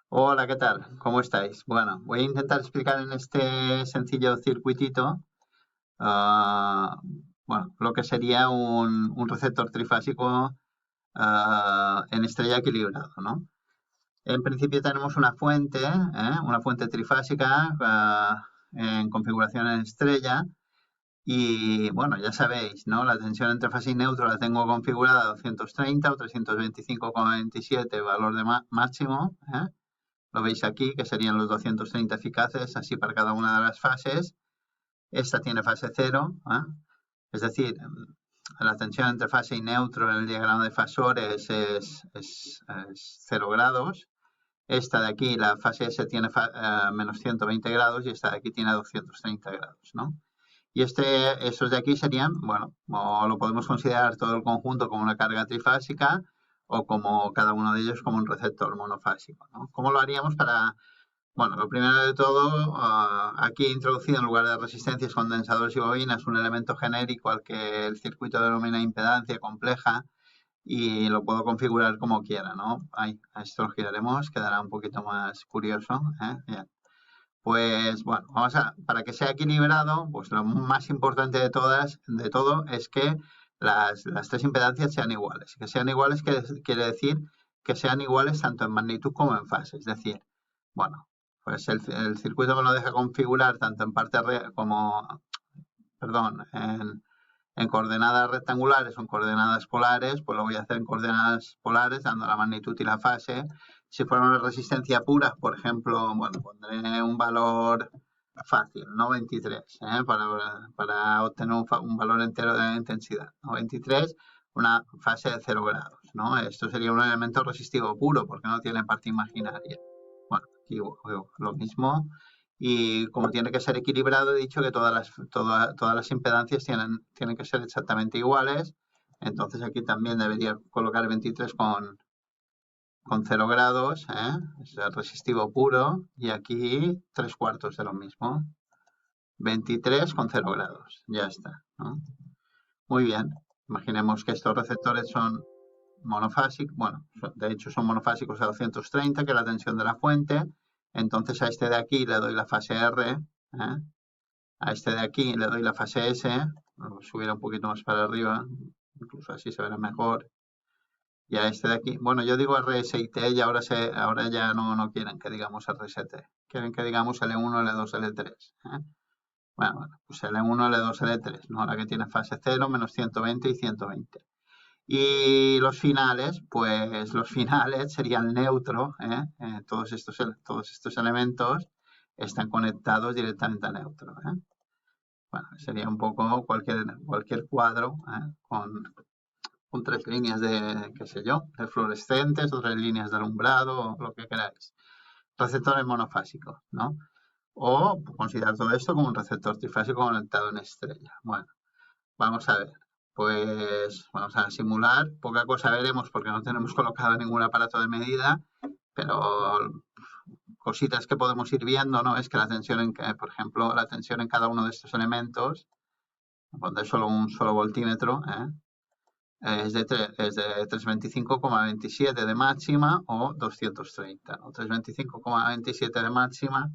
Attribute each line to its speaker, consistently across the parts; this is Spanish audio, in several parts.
Speaker 1: Hola, ¿qué tal? ¿Cómo estáis? Bueno, voy a intentar explicar en este sencillo circuitito, ah, bueno, lo que sería un receptor trifásico en estrella equilibrado, ¿no? En principio tenemos una fuente trifásica en configuración en estrella y, bueno, ya sabéis, ¿no? La tensión entre fase y neutro la tengo configurada a 230 o 325,27 valor de máximo, ¿eh? Lo veis aquí, que serían los 230 eficaces, así para cada una de las fases. Esta tiene fase cero, ¿eh? Es decir, la tensión entre fase y neutro en el diagrama de fasores es 0 grados. Esta de aquí, la fase S, tiene menos 120 grados y esta de aquí tiene 230 grados, ¿no? Y estos de aquí serían, bueno, o lo podemos considerar todo el conjunto como una carga trifásica o como cada uno de ellos como un receptor monofásico, ¿no? ¿Cómo lo haríamos para, bueno, lo primero de todo, aquí he introducido en lugar de resistencias, condensadores y bobinas un elemento genérico al que el circuito denomina impedancia compleja y lo puedo configurar como quiera, ¿no? Ahí, a esto lo giraremos, quedará un poquito más curioso, ¿eh? Bien. Pues bueno, para que sea equilibrado, pues lo más importante de todo es que las tres impedancias sean iguales. Que sean iguales quiere decir que sean iguales tanto en magnitud como en fase. Es decir, bueno, pues el circuito me lo deja configurar tanto en parte como, perdón, en coordenadas rectangulares o en coordenadas polares, pues lo voy a hacer en coordenadas polares, dando la magnitud y la fase. Si fuera una resistencia pura, por ejemplo, bueno, pondré un valor fácil, no 23, para obtener un valor entero de intensidad. No 23, una fase de 0 grados, ¿no? Esto sería un elemento resistivo puro, porque no tiene parte imaginaria. Bueno, aquí lo mismo. Y como tiene que ser equilibrado, he dicho que todas las impedancias tienen que ser exactamente iguales. Entonces aquí también debería colocar 23 con 0 grados, es el resistivo puro. Y aquí 3/4 de lo mismo. 23 con 0 grados. Ya está, ¿no? Muy bien. Imaginemos que estos receptores son monofásicos, bueno, de hecho son monofásicos a 230, que es la tensión de la fuente. Entonces a este de aquí le doy la fase R, ¿eh? A este de aquí le doy la fase S, lo subiré un poquito más para arriba, incluso así se verá mejor. Y a este de aquí, bueno, yo digo RS y T y ahora ya no quieren que digamos RST, quieren que digamos L1, L2, L3. Bueno, pues L1, L2, L3, ¿no? La que tiene fase 0, menos 120 y 120. Y los finales, pues los finales serían neutro, todos estos elementos están conectados directamente a neutro, ¿eh? Bueno, sería un poco cualquier cuadro, con tres líneas de, qué sé yo, de fluorescentes, o tres líneas de alumbrado, o lo que queráis. Receptores monofásicos, ¿no? O considerar todo esto como un receptor trifásico conectado en estrella. Bueno, vamos a ver. Pues vamos a simular. Poca cosa veremos porque no tenemos colocado ningún aparato de medida, pero cositas que podemos ir viendo, ¿no? Es que por ejemplo, la tensión en cada uno de estos elementos, pondré solo un solo voltímetro, es de 325,27 de máxima o 230, ¿no? 325,27 de máxima,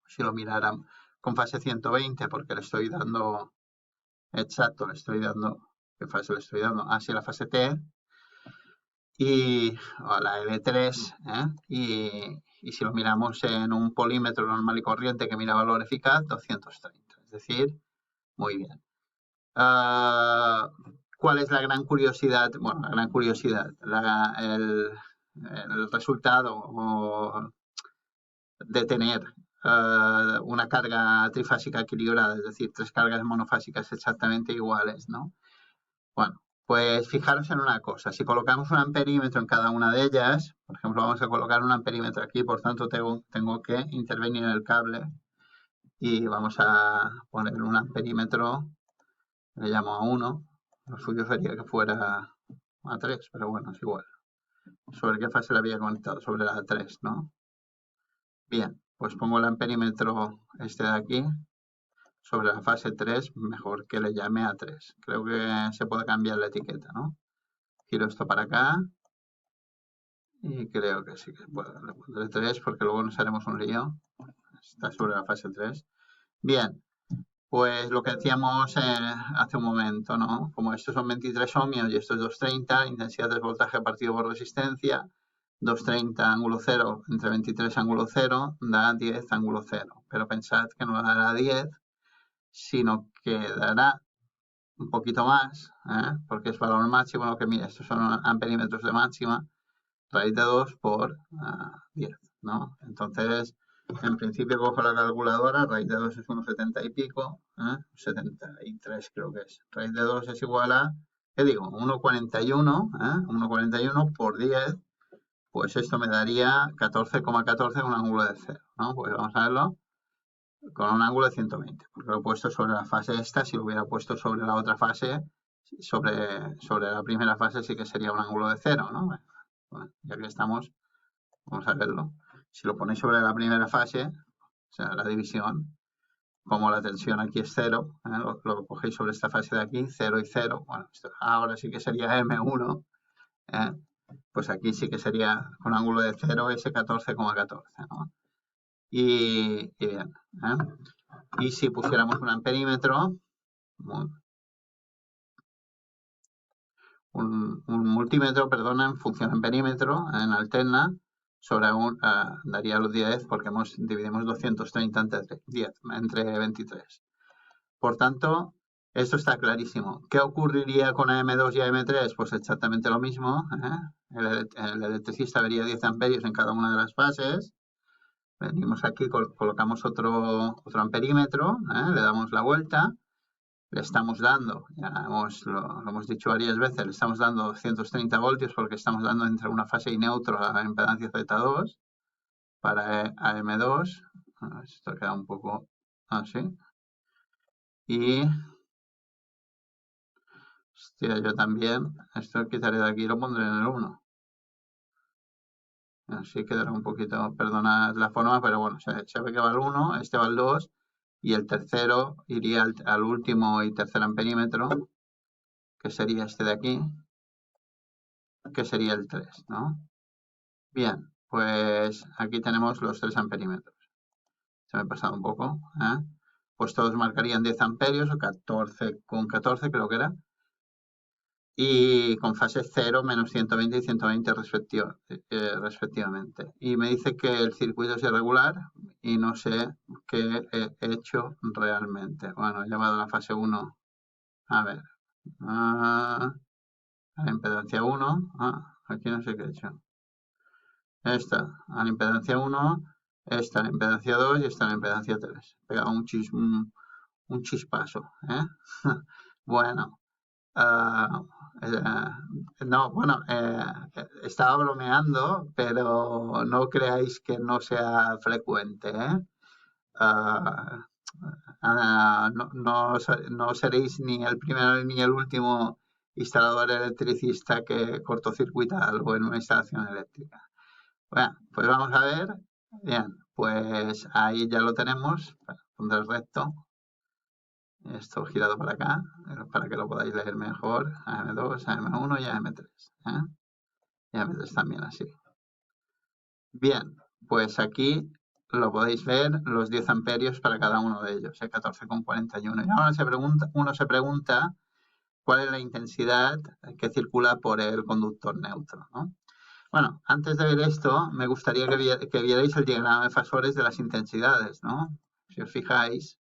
Speaker 1: si lo miráramos con fase 120, porque le estoy dando, exacto, ¿qué fase le estoy dando? Sí, la fase T, o la L3, y si lo miramos en un polímetro normal y corriente que mira valor eficaz, 230, es decir, muy bien. ¿Cuál es la gran curiosidad? Bueno, la gran curiosidad, el resultado de tener una carga trifásica equilibrada, es decir, tres cargas monofásicas exactamente iguales, ¿no? Bueno, pues fijaros en una cosa, si colocamos un amperímetro en cada una de ellas, por ejemplo, vamos a colocar un amperímetro aquí, por tanto tengo que intervenir en el cable y vamos a poner un amperímetro, le llamo a 1, lo suyo sería que fuera a 3, pero bueno, es igual. ¿Sobre qué fase le había conectado? Sobre la 3, ¿no? Bien, pues pongo el amperímetro este de aquí sobre la fase 3, mejor que le llame a 3. Creo que se puede cambiar la etiqueta, ¿no? Giro esto para acá Y creo que sí que puedo. Le pondré 3 porque luego nos haremos un lío. Está sobre la fase 3. Bien, pues lo que decíamos hace un momento, ¿no? Como estos son 23 ohmios y esto es 230, intensidad del voltaje partido por resistencia, 230 ángulo 0 entre 23 ángulo 0 da 10 ángulo 0. Pero pensad que no dará 10, sino que dará un poquito más, porque es valor máximo lo que mide. Estos son amperímetros de máxima, raíz de 2 por 10, ¿no? Entonces, en principio cojo la calculadora, raíz de 2 es 1,70 y pico, 73 creo que es. Raíz de 2 es igual a, ¿qué digo? 1,41, 1,41 por 10, pues esto me daría 14,14 con un ángulo de 0, ¿no? Pues vamos a verlo con un ángulo de 120, porque lo he puesto sobre la fase esta. Si lo hubiera puesto sobre la otra fase, sobre la primera fase, sí que sería un ángulo de 0, ¿no? Bueno, ya que estamos, vamos a verlo. Si lo ponéis sobre la primera fase, o sea, la división, como la tensión aquí es 0, lo cogéis sobre esta fase de aquí, 0 y 0, bueno, esto ahora sí que sería M1, pues aquí sí que sería con ángulo de 0 ese 14,14, ¿no? Y bien, y si pusiéramos un amperímetro, un multímetro, perdona, en función amperímetro, en alterna, sobre daría los 10 porque dividimos 230 entre 23. Por tanto, esto está clarísimo. ¿Qué ocurriría con AM2 y AM3? Pues exactamente lo mismo. El electricista vería 10 amperios en cada una de las fases. Venimos aquí, colocamos otro amperímetro, le damos la vuelta, le estamos dando, ya lo hemos dicho varias veces, le estamos dando 230 voltios porque estamos dando entre una fase y neutro a la impedancia Z2 para AM2. Esto queda un poco así. Y hostia, yo también, esto quitaré de aquí y lo pondré en el 1. Así quedará un poquito, perdonad la forma, pero bueno, se ve que va el 1, este va el 2, y el tercero iría al último y tercer amperímetro, que sería este de aquí, que sería el 3, ¿no? Bien, pues aquí tenemos los 3 amperímetros. Se me ha pasado un poco, pues todos marcarían 10 amperios o 14,14 creo que era, y con fase 0, menos 120 y 120 respectivamente. Y me dice que el circuito es irregular y no sé qué he hecho realmente. Bueno, he llevado la fase 1, a ver, a la impedancia 1, aquí no sé qué he hecho. Esta a la impedancia 1, esta a la impedancia 2 y esta a la impedancia 3. He pegado un chispazo, Bueno, no, bueno, estaba bromeando, pero no creáis que no sea frecuente, no seréis ni el primero ni el último instalador electricista que cortocircuita algo en una instalación eléctrica. Bueno, pues vamos a ver. Bien, pues ahí ya lo tenemos. Pondré recto. Esto girado para acá, para que lo podáis leer mejor. AM2, AM1 y AM3. Y AM3 también así. Bien, pues aquí lo podéis ver, los 10 amperios para cada uno de ellos, 14,41. Y ahora uno se pregunta cuál es la intensidad que circula por el conductor neutro, ¿no? Bueno, antes de ver esto, me gustaría que vierais el diagrama de fasores de las intensidades, ¿no? Si os fijáis,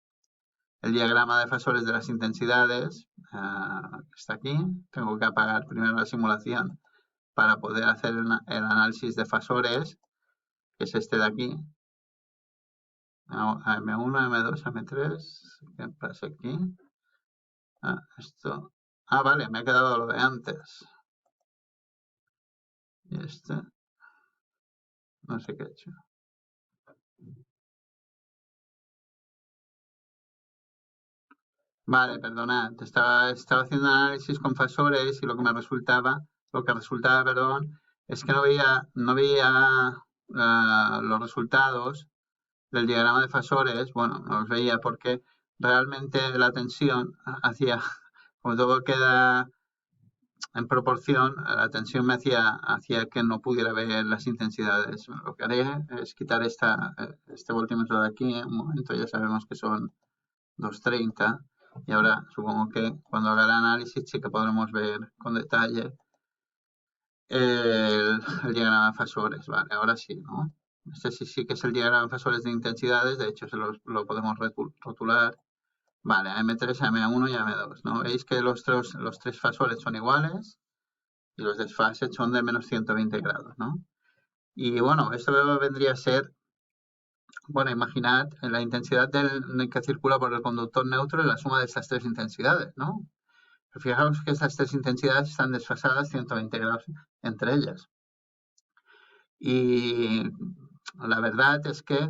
Speaker 1: el diagrama de fasores de las intensidades está aquí. Tengo que apagar primero la simulación para poder hacer el análisis de fasores, que es este de aquí. AM1, AM2, AM3. ¿Qué pasa aquí? Esto. Vale, me ha quedado lo de antes. Y este. No sé qué he hecho. Vale, perdonad. Estaba haciendo análisis con fasores y lo que resultaba, es que no veía los resultados del diagrama de fasores. Bueno, no los veía porque realmente la tensión hacía, como todo queda en proporción, la tensión me hacía que no pudiera ver las intensidades. Lo que haré es quitar este voltímetro de aquí. Un momento, ya sabemos que son 230. Y ahora supongo que cuando haga el análisis sí que podremos ver con detalle el diagrama de fasores. Vale, ahora sí, ¿no? Este sí que es el diagrama de fasores de intensidades. De hecho, lo podemos rotular. Vale, AM3, AM1 y AM2, ¿no? Veis que los tres fasores son iguales y los desfases son de menos 120 grados, ¿no? Y bueno, esto vendría a ser, bueno, imaginad la intensidad que circula por el conductor neutro y la suma de estas tres intensidades, ¿no? Pero fijaos que estas tres intensidades están desfasadas 120 grados entre ellas. Y la verdad es que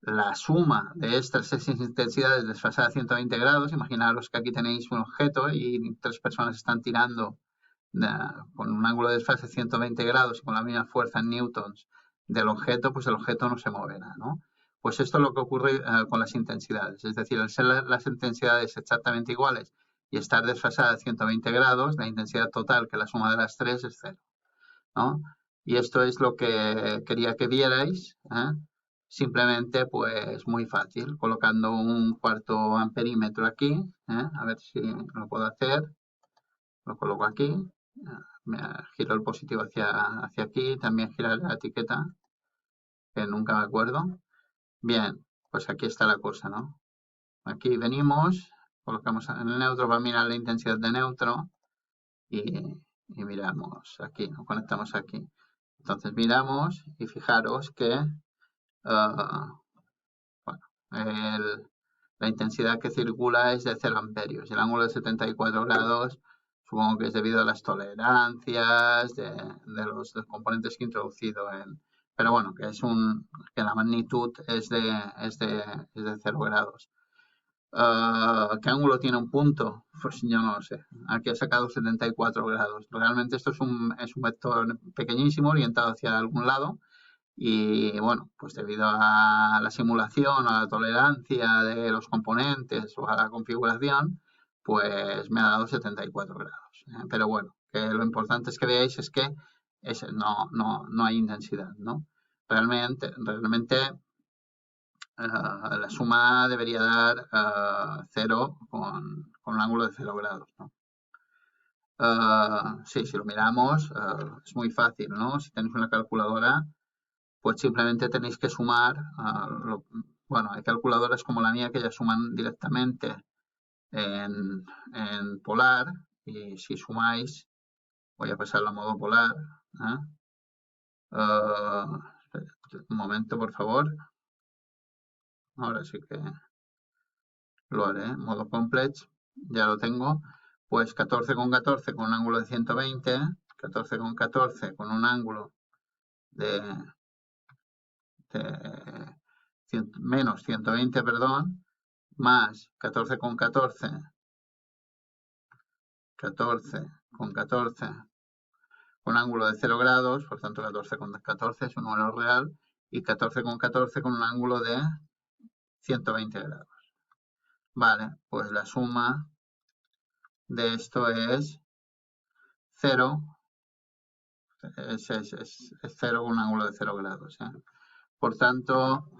Speaker 1: la suma de estas tres intensidades desfasadas 120 grados, imaginaros que aquí tenéis un objeto y tres personas están tirando con un ángulo de desfase de 120 grados y con la misma fuerza en newtons del objeto, pues el objeto no se moverá, ¿no? Pues esto es lo que ocurre con las intensidades, es decir, al ser las intensidades exactamente iguales y estar desfasadas 120 grados, la intensidad total, que la suma de las tres, es cero, ¿no? Y esto es lo que quería que vierais, ¿eh? Simplemente, pues muy fácil, colocando un cuarto amperímetro aquí, a ver si lo puedo hacer, lo coloco aquí, me giro el positivo hacia aquí, también girar la etiqueta, que nunca me acuerdo. Bien, pues aquí está la cosa, ¿no? Aquí venimos, colocamos en el neutro para mirar la intensidad de neutro y miramos aquí, nos conectamos aquí. Entonces miramos y fijaros que bueno, la intensidad que circula es de 0 amperios y el ángulo de 74 grados supongo que es debido a las tolerancias de los componentes que he introducido pero bueno, que la magnitud es de 0 grados. ¿Qué ángulo tiene un punto? Pues yo no lo sé. Aquí he sacado 74 grados. Realmente esto es un vector pequeñísimo orientado hacia algún lado. Y bueno, pues debido a la simulación, a la tolerancia de los componentes o a la configuración, pues me ha dado 74 grados. Pero bueno, que lo importante es que veáis es que no hay intensidad, ¿no? Realmente la suma debería dar 0 con un ángulo de 0 grados, ¿no? Sí, si lo miramos es muy fácil, ¿no? Si tenéis una calculadora, pues simplemente tenéis que sumar, bueno, hay calculadoras como la mía que ya suman directamente en polar y si sumáis, voy a pasarlo a modo polar, un momento por favor, ahora sí que lo haré, modo complex, ya lo tengo, pues 14,14 con un ángulo de 120, 14,14 con un ángulo de menos 120, perdón, más 14,14, 14,14 con ángulo de 0 grados, por tanto 14,14 es un número real, y 14,14 con un ángulo de 120 grados. Vale, pues la suma de esto es 0, es 0 con un ángulo de 0 grados. Por tanto,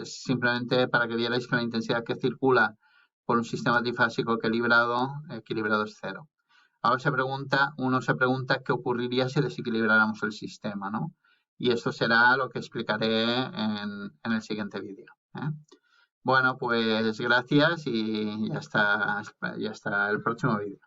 Speaker 1: simplemente para que vierais que la intensidad que circula por un sistema trifásico equilibrado es 0. Ahora uno se pregunta qué ocurriría si desequilibráramos el sistema, ¿no? Y esto será lo que explicaré en el siguiente vídeo. Bueno, pues gracias y ya está el próximo vídeo.